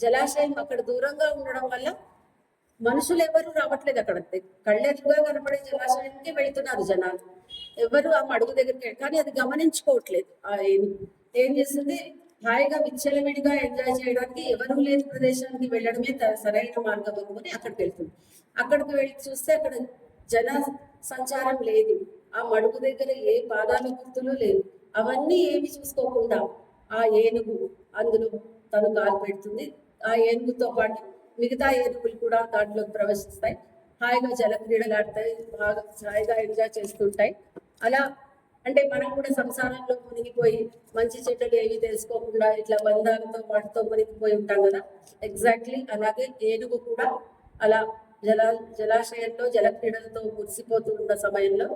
జలాశయం అక్కడ దూరంగా ఉండడం వల్ల మనుషులు ఎవరు రావట్లేదు. అక్కడ కళ్ళెదురుగా కనపడే జలాశయానికి వెళ్తున్నారు జనాలు. ఎవరు ఆ మడుగు దగ్గరికి, కానీ అది గమనించుకోవట్లేదు. ఏం చేస్తుంది, హాయిగా విచ్చలవిడిగా ఎంజాయ్ చేయడానికి ఎవరు లేని ప్రదేశానికి వెళ్ళడమే సరైన మార్గం అనుకుని అక్కడికి వెళ్తుంది. అక్కడికి వెళ్ళి చూస్తే అక్కడ జన సంచారం లేదు. ఆ మడుగు దగ్గర ఏ పాదాల గుర్తులు లేవు. అవన్నీ ఏమి చూసుకోకుండా ఆ ఏనుగు అందులో తను కాలు పెడుతుంది. ఆ ఏనుగుతో పాటు మిగతా ఏనుగులు కూడా దాంట్లోకి ప్రవేశిస్తాయి. హాయిగా జల క్రీడలు ఆడతాయి, బాగా హాయిగా ఎంజాయ్ చేస్తుంటాయి. అలా అంటే మనం కూడా సంసారంలో మునిగిపోయి మంచి చెడ్డలు ఏవి తెలుసుకోకుండా ఇట్లా బంధాలతో వాటితో మునిగిపోయి ఉంటాం కదా. ఎగ్జాక్ట్లీ అలాగే ఏనుగు కూడా అలా జలాశయంలో జల క్రీడలతో మురిసిపోతూ ఉన్న సమయంలో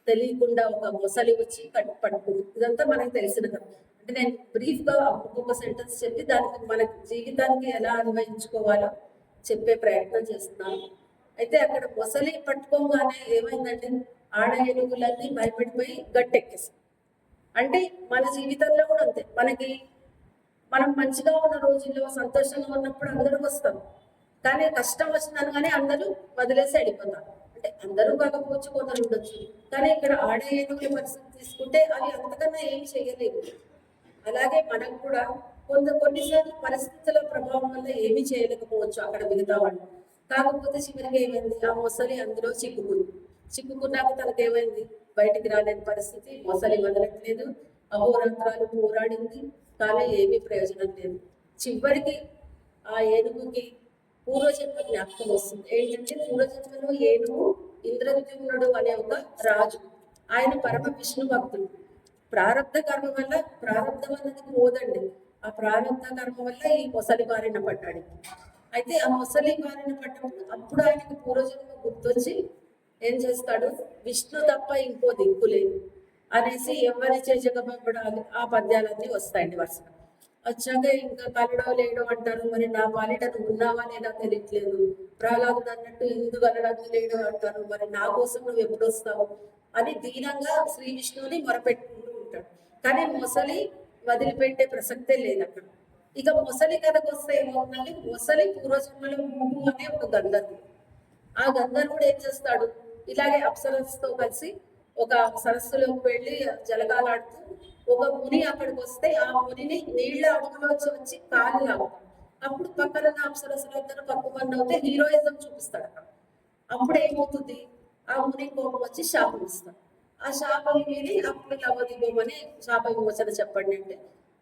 తెలియకుండా ఒక మొసలి వచ్చి పట్టుకుంది. ఇదంతా మనకు తెలిసిన కదా. అంటే నేను బ్రీఫ్ గా ఒక్కొక్క సెంటెన్స్ చెప్పి దానికి మన జీవితానికి ఎలా అన్వయించుకోవాలో చెప్పే ప్రయత్నం చేస్తున్నాను. అయితే అక్కడ మొసలి పట్టుకోగానే ఏమైందంటే ఆడ ఏనుగులన్నీ భయపడిపోయి గట్టెక్కేసి. అంటే మన జీవితంలో కూడా అంతే. మనం మంచిగా ఉన్న రోజుల్లో సంతోషంగా ఉన్నప్పుడు అందరూ వస్తారు, కానీ కష్టం వచ్చిందనగానే అందరూ వదిలేసి వెళ్ళిపోతారు. అంటే అందరూ కాకపోవచ్చు, కొందరు ఉండొచ్చు. కానీ ఇక్కడ ఆడ ఏనుగుల పరిస్థితి తీసుకుంటే అవి అంతకన్నా ఏం చేయలేవు. అలాగే మనం కూడా కొన్నిసార్లు పరిస్థితుల ప్రభావం వల్ల ఏమీ చేయలేకపోవచ్చు అక్కడ మిగతా వాళ్ళు. కాకపోతే చివరికి ఏమైంది, ఆ మొసలి అందులో చిక్కుకున్నాక తనకేమైంది, బయటికి రాలేని పరిస్థితి. మొసలి వదలట్లేదు, అహోరాత్రాలు పోరాడింది, కానీ ఏమీ ప్రయోజనం లేదు. చివరికి ఆ ఏనుగుకి పూర్వజన్మ జ్ఞాపకం వస్తుంది. ఏంటంటే పూర్వజన్మలో ఏనుగు ఇంద్రద్యుమ్నుడు అనే ఒక రాజు. ఆయన పరమ విష్ణు భక్తుడు. ప్రారంధ కర్మ వల్ల, ప్రారంధం అన్నది పోదండి, ఆ ప్రారంధ కర్మ వల్ల ఈ మొసలి బారిన పడ్డాడు. అయితే ఆ మొసలి బారిన పడ్డప్పుడు అప్పుడు ఆయనకి పూర్వజన్మ గుర్తొచ్చి ఏం చేస్తాడు, విష్ణు తప్ప ఇంకో దిక్కు లేదు అనేసి ఎవరి జగమంబడాలి ఆ పద్యాలన్నీ వస్తాయండి వరుసగా. వచ్చాక ఇంకా కలడో లేడో అంటారు, మరి నా పాలిట నువ్వు ఉన్నావా లేదా తెలియట్లేదు. ప్రహ్లాదుడు అన్నట్టు ఇందు అనడానికి లేడో అంటారు, మరి నా కోసం నువ్వు ఎప్పుడు వస్తావు అని దీనంగా శ్రీ విష్ణువుని మొరపెట్టుకుంటూ ఉంటాడు. కానీ మొసలి వదిలిపెట్టే ప్రసక్తే లేదు అక్కడ. ఇక మొసలి కథకు వస్తే ఏమవుతుందంటే, మొసలి పూర్వజన్మలో ముగ్గు అనే ఒక గంధర్వుడు. ఆ గంధర్వుడు ఏం చేస్తాడు, ఇలాగే అప్సరస్తో కలిసి ఒక సరస్సులోకి వెళ్ళి జలగాలాడుతూ ఒక ముని అక్కడికి వస్తే ఆ మునిని నీళ్ల అడుగులోంచి వచ్చి కాలు లాగుతాడు. అప్పుడు పక్కన అప్సరస్సులందరూ పక్కమని అవుతే హీరోయిజం చూపిస్తాడు అక్కడ. అప్పుడు ఏమవుతుంది, ఆ ముని కోపం వచ్చి శాపం ఇస్తాడు. ఆ శాపం విని అప్పుడు లవదిగోమని శాప విమోచన చెప్పండి అంటే,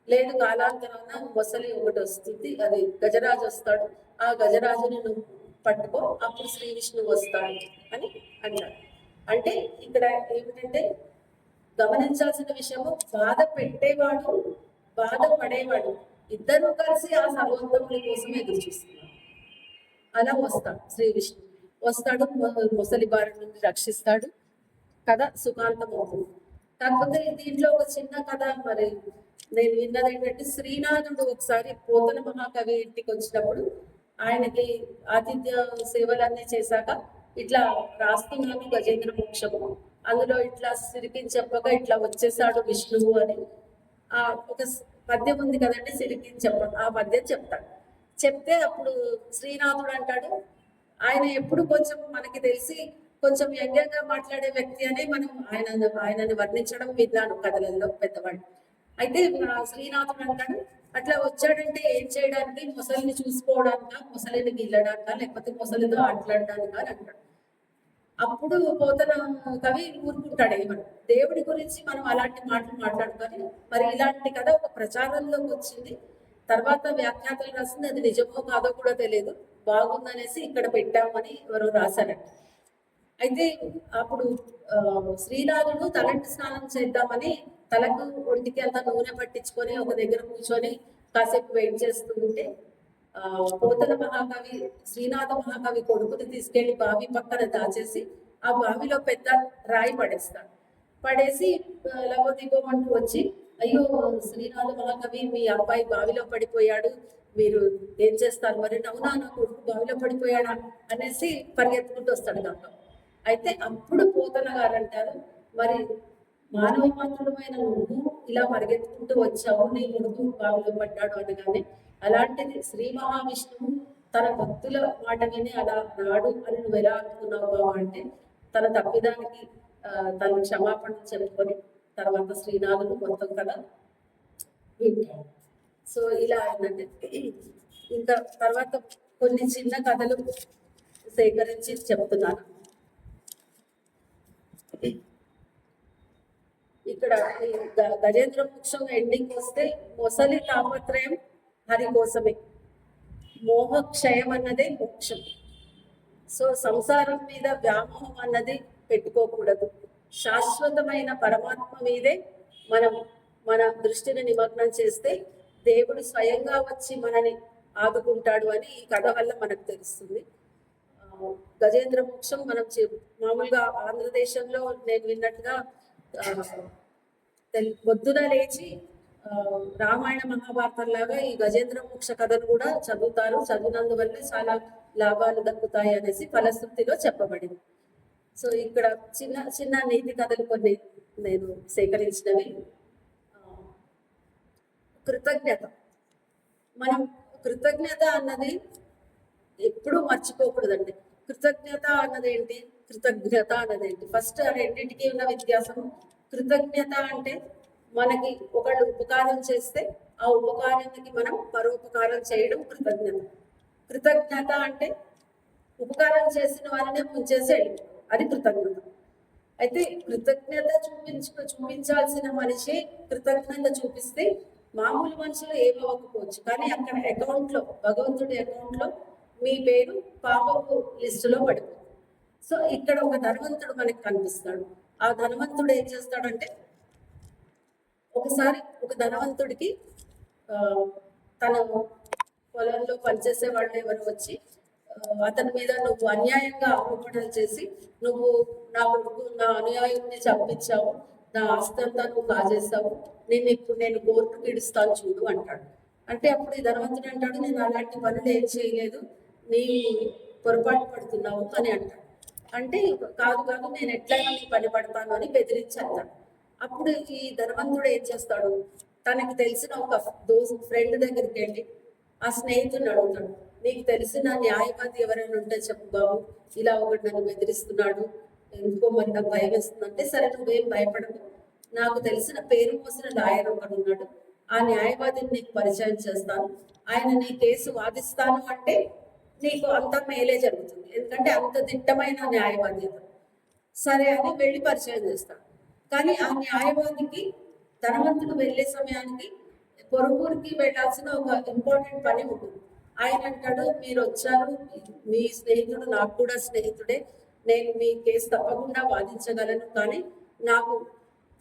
లేదు కాలాంతరాన మొసలి ఒకటి వస్తుంది, అది గజరాజు వస్తాడు, ఆ గజరాజుని నువ్వు పట్టుకో, అప్పుడు శ్రీ విష్ణువు వస్తాడు అని అంటాడు. అంటే ఇక్కడ ఏమిటంటే గమనించాల్సిన విషయము, బాధ పెట్టేవాడు బాధ పడేవాడు ఇద్దరు కలిసి ఆ సర్వోత్తముని కోసం ఎదురు చూస్తున్నారు. అలా వస్తాడు శ్రీ విష్ణు, వస్తాడు, మొసలి బారి నుండి రక్షిస్తాడు, కథ సుఖాంతం అవుతుంది. కాకపోతే దీంట్లో ఒక చిన్న కథ మరి నేను విన్నది ఏంటంటే, శ్రీనాథుడు ఒకసారి పోతన మహాకవి ఇంటికి వచ్చినప్పుడు ఆయనకి ఆతిథ్య సేవలన్నీ చేశాక ఇట్లా రాస్తున్నాను గజేంద్ర మోక్షము, అందులో ఇట్లా సిరికిని చెప్పక ఇట్లా వచ్చేసాడు విష్ణువు అని ఒక పద్యం ఉంది కదండి, సిరికిని చెప్పక ఆ పద్యం చెప్తాడు. చెప్తే అప్పుడు శ్రీనాథుడు అంటాడు, ఆయన ఎప్పుడు కొంచెం మనకి తెలిసి కొంచెం వ్యంగ్యంగా మాట్లాడే వ్యక్తి అని మనం ఆయనని వర్ణించడం విన్నాను కథలలో పెద్దవాడు. అయితే శ్రీనాథుడు అంటాడు, అట్లా వచ్చాడంటే ఏం చేయడానికి, మొసలిని చూసుకోవడానిక, మొసలిని గిల్లడానిక, లేకపోతే మొసలితో ఆటలాడడానిక అని అంటాడు. అప్పుడు పోతన కవి ఊరుకుంటాడు. ఏమని దేవుడి గురించి మనం అలాంటి మాటలు మాట్లాడుకొని, మరి ఇలాంటి కథ ఒక ప్రచారంలోకి వచ్చింది, తర్వాత వ్యాఖ్యాతలు రాసింది, అది నిజమో కాదో కూడా తెలియదు, బాగుందనేసి ఇక్కడ పెట్టామని ఎవరో రాశారంట. అయితే అప్పుడు శ్రీనాథుడు తలంటి స్నానం చేద్దామని తలకు ఒంటికి అంతా నూనె పట్టించుకొని ఒక దగ్గర కూర్చొని కాసేపు వెయిట్ చేస్తూ ఉంటే పోతన మహాకవి శ్రీనాథ మహాకవి కొడుకుని తీసుకెళ్లి బావి పక్కన దాచేసి ఆ బావిలో పెద్ద రాయి పడేస్తాడు. పడేసి లవదిగోమంటూ వచ్చి, అయ్యో శ్రీనాథ మహాకవి మీ అబ్బాయి బావిలో పడిపోయాడు, మీరు ఏం చేస్తారు మరి, అవునా నా కొడుకు బావిలో పడిపోయాడా అనేసి పరిగెత్తుకుంటూ వస్తాడు దాంట్లో. అయితే అప్పుడు పోతన గారు అంటారు, మరి మానవ మాత్రమైన నువ్వు ఇలా పరిగెత్తుకుంటూ వచ్చావు, నీ కొడుకు బావిలో పడ్డాడు అనగానే అలాంటిది శ్రీ మహావిష్ణువు తన భక్తుల మాట విని అలా రాడు అని నువ్వు ఎలా అనుకున్నావు బాబా అంటే, తన తప్పిదానికి తను క్షమాపణ చెప్పుకొని తర్వాత శ్రీనాథుడు మొత్తం కదా వింటాడు. సో ఇలా ఏంటంటే ఇంకా తర్వాత కొన్ని చిన్న కథలు సేకరించి చెప్తున్నాను. ఇక్కడ గజేంద్ర మోక్షం ఎండింగ్ వస్తే మొసలి తాపత్రయం హరి కోసమే, మోహక్షయం అన్నదే మోక్షం. సో సంసారం మీద వ్యామోహం అన్నది పెట్టుకోకూడదు. శాశ్వతమైన పరమాత్మ మీదే మనం మన దృష్టిని నిమగ్నం చేస్తే దేవుడు స్వయంగా వచ్చి మనని ఆదుకుంటాడు అని ఈ కథ వల్ల మనకు తెలుస్తుంది. గజేంద్ర మోక్షం మనం మామూలుగా ఆంధ్రదేశంలో నేను విన్నట్టుగా పొద్దున లేచి రామాయణ మహాభారతం లాగా ఈ గజేంద్ర మోక్ష కథను కూడా చదువుతారు. చదివినందువల్ల చాలా లాభాలు దక్కుతాయి అనేసి ఫలశ్రుతిలో చెప్పబడింది. సో ఇక్కడ చిన్న చిన్న నీతి కథలు కొన్ని నేను సేకరించినవి. కృతజ్ఞత, మనం కృతజ్ఞత అన్నది ఎప్పుడూ మర్చిపోకూడదండి. కృతజ్ఞత అన్నది ఏంటి, కృతజ్ఞత అన్నది ఏంటి? ఫస్ట్ ఆ రెండింటికి ఉన్న వ్యత్యాసం. కృతజ్ఞత అంటే మనకి ఒకళ్ళు ఉపకారం చేస్తే ఆ ఉపకారానికి మనం పరోపకారం చేయడం కృతజ్ఞత. కృతజ్ఞత అంటే ఉపకారం చేసిన వారినే ముంచేసి అది కృతజ్ఞత. అయితే కృతజ్ఞత చూపించాల్సిన మనిషి కృతజ్ఞత చూపిస్తే మామూలు మనుషులు ఏమవ్వకపోవచ్చు, కానీ అక్కడ అకౌంట్లో, భగవంతుడి అకౌంట్లో మీ పేరు పాపపు లిస్టులో పడిపోతుంది. సో ఇక్కడ ఒక ధనవంతుడు మనకి కనిపిస్తాడు. ఆ ధనవంతుడు ఏం చేస్తాడంటే, ఒకసారి ఒక ధనవంతుడికి తన పొలంలో పనిచేసే వాళ్ళు ఎవరు వచ్చి అతని మీద నువ్వు అన్యాయంగా ఆరోపణలు చేసి నువ్వు నా కొడుకు నా అనుయాయుడిని చంపించావు, నా ఆస్తి అంతా నువ్వు కాజేస్తావు, నేను కోర్టుకు ఇడుస్తాను చూడు అంటాడు. అంటే అప్పుడు ఈ ధనవంతుడు అంటాడు, నేను అలాంటి పనులు ఏం చేయలేదు, నీ పొరపాటు పడుతున్నావు అని అంటాడు. అంటే కాదు కాదు నేను ఎట్లయినా నీ పని పడతాను అని బెదిరించేస్తాడు. అప్పుడు ఈ ధనవంతుడు ఏం చేస్తాడు, తనకి తెలిసిన ఒక ఫ్రెండ్ దగ్గరికి వెళ్ళి ఆ స్నేహితుడిని అడుగుతాడు, నీకు తెలిసిన న్యాయవాది ఎవరైనా ఉంటే చెప్పు బాబు, ఇలా ఒకటి నన్ను బెదిరిస్తున్నాడు, ఎందుకో మరి నాకు భయం వేస్తుంది అంటే, సరే నువ్వేం భయపడదు, నాకు తెలిసిన పేరు మోసిన లాయర్ ఒకడు ఉన్నాడు, ఆ న్యాయవాదిని నీకు పరిచయం చేస్తాను, ఆయన నీ కేసు వాదిస్తాను అంటే నీకు అంత మేలే జరుగుతుంది, ఎందుకంటే అంత దిట్టమైన న్యాయవాది అతను. సరే అని వెళ్ళి పరిచయం చేస్తాడు. కానీ ఆ న్యాయవాదికి ధనవంతుడు వెళ్ళే సమయానికి పొరుగురికి వెళ్ళాల్సిన ఒక ఇంపార్టెంట్ పని ఉంటుంది. ఆయన అంటాడు, మీరు వచ్చారు, మీ స్నేహితుడు నాకు కూడా స్నేహితుడే, నేను మీ కేసు తప్పకుండా వాదించగలను, కానీ నాకు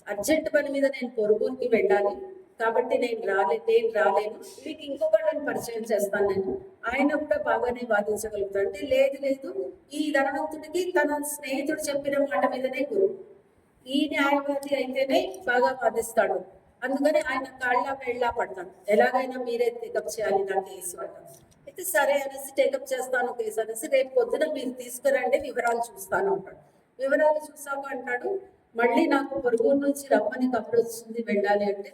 అర్జెంట్ పని మీద నేను పొరుగురికి వెళ్ళాలి, కాబట్టి నేను రాలేను, మీకు ఇంకొకళ్ళని పరిచయం చేస్తాను, నేను ఆయన కూడా బాగానే వాదించగలుగుతాడు అంటే, లేదు ఈ ధనవంతుడికి తన స్నేహితుడు చెప్పిన మాట మీదనే గురువు, ఈ న్యాయవాది అయితేనే బాగా వాదిస్తాడు, అందుకని ఆయన కాళ్ళ పడతాను, ఎలాగైనా మీరే టేకప్ చేయాలి నా కేసు అంటారు. అయితే సరే అనేసి టేకప్ చేస్తాను కేసు అనేసి, రేపు పొద్దున మీరు తీసుకురండి, వివరాలు చూస్తాను అంటాడు. వివరాలు చూసాక అంటాడు, మళ్ళీ నాకు పొరుగురు నుంచి రమ్మని కబురు వచ్చింది, వెళ్ళాలి అంటే,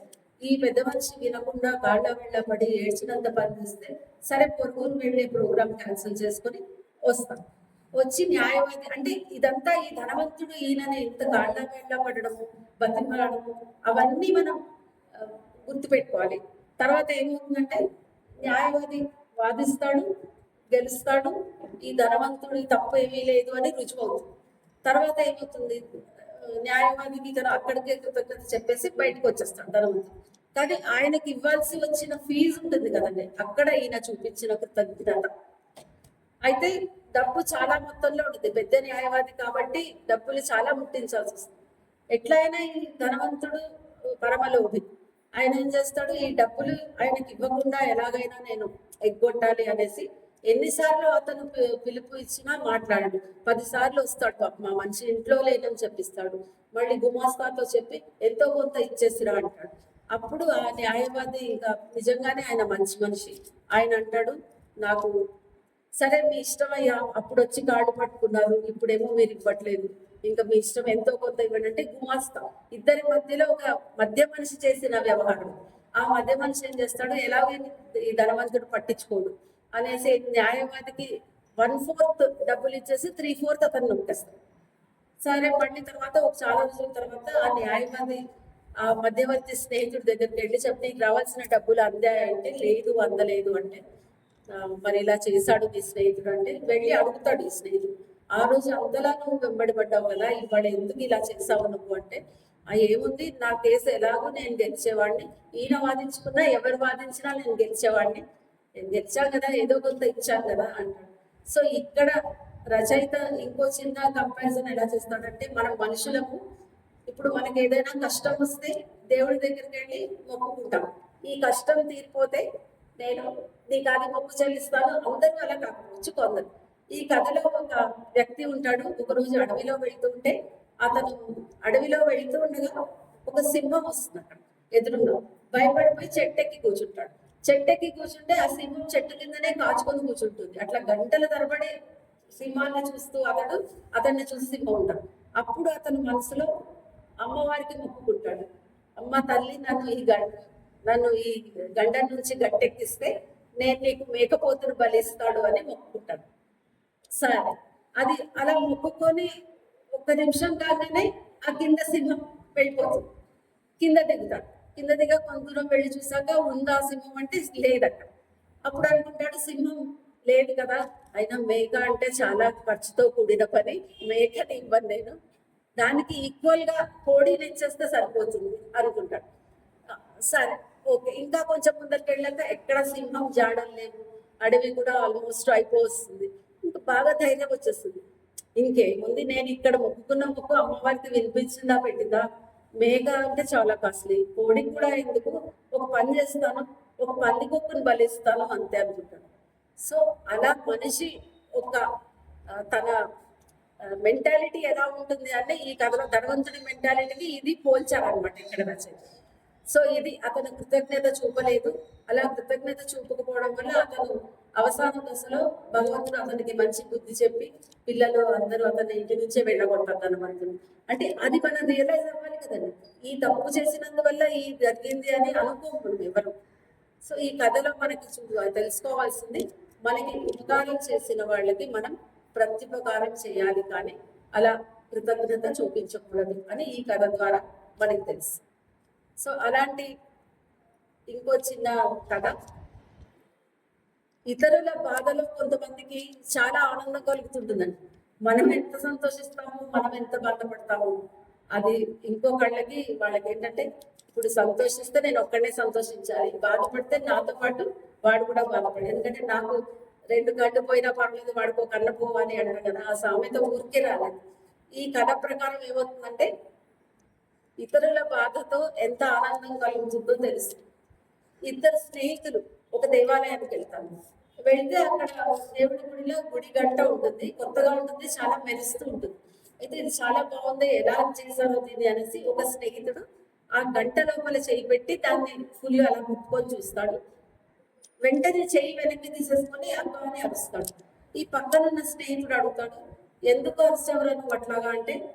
ఈ పెద్ద మనిషి వినకుండా కాళ్ళ పడి ఏడ్చినంత పని చేస్తే, సరే పొరుగురు వెళ్ళే ప్రోగ్రామ్ క్యాన్సిల్ చేసుకొని వస్తాను. వచ్చి న్యాయవాది అంటే ఇదంతా ఈ ధనవంతుడు ఈయనని ఇంత కాళ్ళ పడడము, బతిమలాడము అవన్నీ మనం గుర్తుపెట్టుకోవాలి. తర్వాత ఏమవుతుందంటే, న్యాయవాది వాదిస్తాడు, గెలుస్తాడు, ఈ ధనవంతుడి తప్పు ఏమీ లేదు అని రుజువు అవుతుంది. తర్వాత ఏమవుతుంది, న్యాయవాదికి అక్కడికే కృతజ్ఞత చెప్పేసి బయటకు వచ్చేస్తాడు ధనవంతుడు. కానీ ఆయనకి ఇవ్వాల్సి వచ్చిన ఫీజు ఉంటుంది కదండి, అక్కడ ఈయన చూపించిన కృతజ్ఞత. అయితే డబ్బు చాలా మొత్తంలో ఉంటుంది, పెద్ద న్యాయవాది కాబట్టి డబ్బులు చాలా ముట్టించాల్సి వస్తుంది. ఎట్లయినా ఈ ధనవంతుడు పరమలోభి, ఆయన ఏం చేస్తాడు, ఈ డబ్బులు ఆయనకి ఇవ్వకుండా ఎలాగైనా నేను ఎగ్గొట్టాలి అనేసి ఎన్నిసార్లు అతను పిలుపు ఇచ్చినా మాట్లాడాడు. 10 సార్లు వస్తాడు, పాప మా మనిషి ఇంట్లో లేదని చెప్పిస్తాడు, మళ్ళీ గుమాస్తాతో చెప్పి ఎంతో కొంత ఇచ్చేసిరా అంటాడు. అప్పుడు ఆ న్యాయవాది ఇంకా నిజంగానే ఆయన మంచి మనిషి, ఆయన అంటాడు, నాకు సరే మీ ఇష్టమయ్యా, అప్పుడు వచ్చి కాళ్ళు పట్టుకున్నారు, ఇప్పుడేమో మీరు ఇవ్వట్లేదు, ఇంకా మీ ఇష్టం ఎంతో కొంత ఇవ్వండి అంటే, గుమాస్తా ఇద్దరి మధ్యలో ఒక మధ్య మనిషి చేసిన వ్యవహారం. ఆ మధ్య మనిషి ఏం చేస్తాడు, ఎలాగే ఈ ధనవంతుడు పట్టించుకోడు అనేసి న్యాయవాదికి 1/4 డబ్బులు ఇచ్చేసి 3/4 అతను నొక్కేస్తాడు. సరే మళ్ళీ తర్వాత ఒక చాలా రోజుల తర్వాత ఆ న్యాయవాది ఆ మధ్యవర్తి స్నేహితుడి దగ్గరికి వెళ్ళి చెప్తే నీకు రావాల్సిన డబ్బులు అందాయంటే లేదు అందలేదు అంటే మరి ఇలా చేశాడు నీ స్నేహితుడు అంటే వెళ్ళి అడుగుతాడు ఈ స్నేహితుడు, ఆ రోజు అంతలా నువ్వు వెంబడి పడ్డావు కదా, ఇవాళ ఎందుకు ఇలా చేసావు నువ్వు అంటే ఏముంది నా కేసు ఎలాగో నేను గెలిచేవాడిని, ఈయన వాదించుకున్నా ఎవరు వాదించినా నేను గెలిచేవాడిని, నేను గెలిచాను కదా ఏదో కొంత ఇచ్చాను కదా అంటాడు. సో ఇక్కడ రచయిత ఇంకో చిన్న కంపారిజన్ ఎలా చేస్తాడంటే మనం మనుషులకు ఇప్పుడు మనకి ఏదైనా కష్టం వస్తే దేవుడి దగ్గరికి వెళ్ళి మొక్కుకుంటాం, ఈ కష్టం తీరిపోతే నేను నీకు అది మొక్కు చెల్లిస్తాను. అందరూ అలా కాకపోవచ్చు కొందరు. ఈ కథలో ఒక వ్యక్తి ఉంటాడు, ఒకరోజు అడవిలో వెళ్తుంటే అతను అడవిలో వెళ్తూ ఉండగా ఒక సింహం వస్తుంది అక్కడ ఎదురుగా, భయపడిపోయి చెట్టెక్కి కూర్చుంటాడు. చెట్టెక్కి కూర్చుంటే ఆ సింహం చెట్టు కిందనే కాచుకొని కూర్చుంటుంది. అట్లా గంటల తరబడి సింహాన్ని చూస్తూ అతన్ని చూసి సింహం ఉంటాడు. అప్పుడు అతను మనసులో అమ్మవారికి మొక్కుకుంటాడు, అమ్మ తల్లి నన్ను ఈ గండం నుంచి గట్టెక్కిస్తే నేను నీకు మేకపోతును బలిస్తాడు అని మొక్కుకుంటాడు. సరే అది అలా మొక్కుకొని ఒక్క నిమిషం కాగానే ఆ కింద సింహం వెళ్ళిపోతుంది. కింద దిగుతాడు. కింద దిగ కొంత దూరం వెళ్ళి చూసాక ఉందా సింహం అంటే లేదట. అప్పుడు అనుకుంటాడు సింహం లేదు కదా, అయినా మేక అంటే చాలా ఖర్చుతో కూడిన పని, మేకని ఇవ్వను నేను, దానికి ఈక్వల్ గా కోడిని ఇచ్చేస్తే సరిపోతుంది అనుకుంటాడు. సరే ఓకే, ఇంకా కొంచెం ముందరికి వెళ్ళాక ఎక్కడ సింహం జాడలు లేవు, అడవి కూడా ఆల్మోస్ట్ అయిపోతుంది. ఇంకా బాగా ధైర్యం వచ్చేస్తుంది, ఇంకేముంది నేను ఇక్కడ మొక్కుకున్న మొక్కు అమ్మవారికి వినిపించిందా పెట్టిందా, మేక అంటే చాలా కాస్ట్లీ, కోడికి కూడా ఎందుకు, ఒక పని చేస్తాను, ఒక పందికొక్కుని బలిస్తాను అంతే అనుకుంటాను. సో అలా మనిషి ఒక తన మెంటాలిటీ ఎలా ఉంటుంది అంటే ఈ కథలో ధనవంతుడి మెంటాలిటీకి ఇది పోల్చారనమాట ఇక్కడ రచయిత. సో ఇది అతను కృతజ్ఞత చూపలేదు, అలా కృతజ్ఞత చూపకపోవడం వల్ల అతను అవసాన దశలో భగవంతుడు అతనికి మంచి బుద్ధి చెప్పి పిల్లలు అందరూ అతని ఇంటి నుంచే వెళ్ళగొడతారు ధనవంతుడు. అంటే అది మనం రియలైజ్ అవ్వాలి కదండి, ఈ తప్పు చేసినందువల్ల ఈ జరిగింది అని అనుకోకూడదు ఎవరు. సో ఈ కథలో మనకి తెలుసుకోవాల్సింది, మనకి ఉపకారం చేసిన వాళ్ళకి మనం ప్రత్యుపకారం చేయాలి, కానీ అలా కృతజ్ఞత చూపించకూడదు అని ఈ కథ ద్వారా మనకి తెలుసు. సో అలాంటి ఇంకో చిన్న కథ, ఇతరుల బాధలో కొంతమందికి చాలా ఆనందం కలుగుతుంటుందండి. మనం ఎంత సంతోషిస్తాము, మనం ఎంత బాధపడతాము అది ఇంకొకళ్ళకి వాళ్ళకి ఏంటంటే, ఇప్పుడు సంతోషిస్తే నేను ఒక్కడే సంతోషించాలి, బాధపడితే నాతో పాటు వాడు కూడా బాధపడాలి. ఎందుకంటే నాకు 2 కళ్ళు పోయినా పర్లేదు వాడికి ఒక కన్ను పోవాలి అంటారు కదా, ఆ సామెత ఊరికే రాలేదు. ఈ కథ ప్రకారం ఏమవుతుందంటే ఇతరుల బాధతో ఎంత ఆనందం కలుగుతుందో తెలుసు. 2 స్నేహితులు ఒక దేవాలయానికి వెళ్తాను, వెళ్తే అక్కడ దేవుడి గుడిలో గుడి గంట ఉంటుంది, కొత్తగా ఉంటుంది, చాలా మెరుస్తూ ఉంటుంది. అయితే ఇది చాలా బాగుంది, ఎలా చేశారో దీన్ని అనేసి ఒక స్నేహితుడు ఆ గంట లోపల చేయి పెట్టి దాన్ని ఫుల్ అలా ముట్టుకొని చూస్తాడు. వెంటనే చెయ్యి వెనక్కి తీసేసుకొని అబ్బాని అరుస్తాడు. ఈ పక్కనున్న స్నేహితుడు అడుగుతాడు, ఎందుకు అరిచేవరా నువ్వు అట్లాగా అంటే,